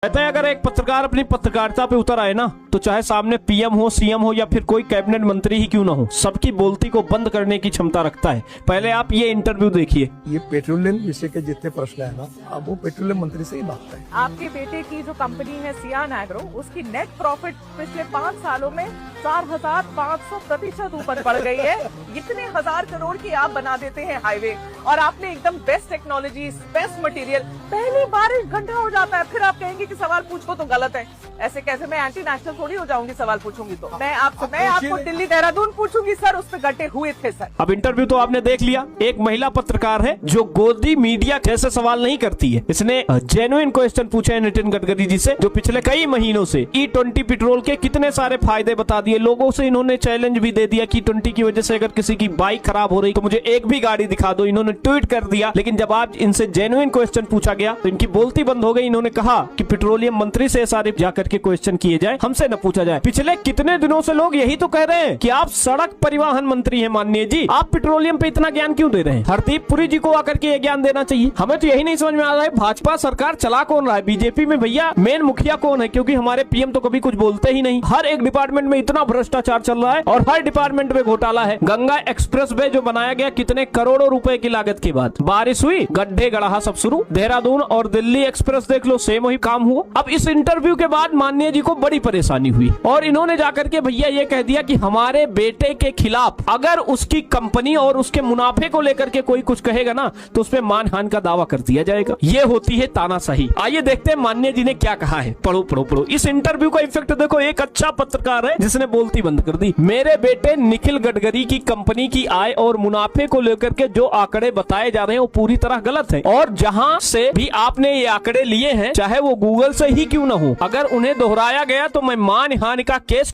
कहते हैं अगर एक पत्रकार अपनी पत्रकारिता पे उतर आए ना तो चाहे सामने पीएम हो, सीएम हो या फिर कोई कैबिनेट मंत्री ही क्यों ना हो, सबकी बोलती को बंद करने की क्षमता रखता है। पहले आप ये इंटरव्यू देखिए। ये पेट्रोलियम विषय के जितने प्रश्न है ना, अब वो पेट्रोलियम मंत्री से ही मांगता है। आपके बेटे की जो कंपनी है सियान एग्रो, उसकी नेट प्रॉफिट पिछले 5 सालों में 4,500% ऊपर बढ़ गई है। इतने 1000 करोड़ की आप बना देते हैं हाईवे, और आपने एकदम बेस्ट टेक्नोलॉजी, बेस्ट मटेरियल, पहली बार 1 घंटा हो जाता है। फिर आप कहेंगे कि सवाल पूछो तो गलत है। ऐसे कैसे? मैं एंटी नेशनल थोड़ी हो जाऊंगी सवाल पूछूंगी तो। मैं आपको दिल्ली देहरादून पूछूंगी सर, उस पे गड्ढे हुए थे सर। अब इंटरव्यू तो आपने देख लिया। एक महिला पत्रकार है जो गोदी मीडिया जैसे सवाल नहीं करती है। इसने जेन्युइन क्वेश्चन पूछे हैं नितिन गडकरी जी से, जो पिछले कई महीनों से E20 पेट्रोल के कितने सारे फायदे बता दिए। लोगों से इन्होंने चैलेंज भी दे दिया कि E20 की वजह से अगर किसी की बाइक खराब हो रही तो मुझे एक भी गाड़ी दिखा दो। इन्होंने ट्वीट कर दिया। लेकिन जब आज इनसे जेन्युइन क्वेश्चन पूछा गया तो इनकी बोलती बंद हो गई। इन्होंने कहा कि पेट्रोलियम मंत्री से सारे जाकर के क्वेश्चन किए जाए, हमसे न पूछा जाए। पिछले कितने दिनों से लोग यही तो कह रहे हैं कि आप सड़क परिवहन मंत्री हैं माननीय जी, आप पेट्रोलियम पे इतना ज्ञान क्यों दे रहे हैं? हरदीप पुरी जी को आकर के ये ज्ञान देना चाहिए। हमें तो यही नहीं समझ में आ रहा है भाजपा सरकार चला कौन रहा है। बीजेपी में भैया मेन मुखिया कौन है? क्योंकि हमारे पीएम तो कभी कुछ बोलते ही नहीं। हर एक डिपार्टमेंट में इतना भ्रष्टाचार चल रहा है और हर डिपार्टमेंट में घोटाला है। गंगा एक्सप्रेस वे जो बनाया गया कितने करोड़ों रुपए की लागत के बाद, बारिश हुई, गड्ढे गढ़ा सब शुरू। देहरादून और दिल्ली एक्सप्रेस देख लो, सेम वही काम हुआ। अब इस इंटरव्यू के बाद माननीय जी को बड़ी परेशानी हुई और इन्होंने जाकर के भैया ये कह दिया कि हमारे बेटे के खिलाफ अगर उसकी कंपनी और उसके मुनाफे को लेकर के कोई कुछ कहेगा ना तो उसपे मानहानि का दावा कर दिया जाएगा। ये होती है तानाशाही। आइए देखते हैं माननीय जी ने क्या कहा है। पढ़ो पढ़ो पढ़ो इस इंटरव्यू का इफेक्ट देखो। एक अच्छा पत्रकार है जिसने बोलती बंद कर दी। मेरे बेटे निखिल गडकरी की कंपनी की आय और मुनाफे को लेकर के जो आंकड़े बताए जा रहे हैं वो पूरी तरह गलत है, और जहां से भी आपने ये आंकड़े लिए हैं चाहे वो गूगल से ही क्यों ना हो, अगर उन्हें दोहराया गया तो मैं मानहानि का केस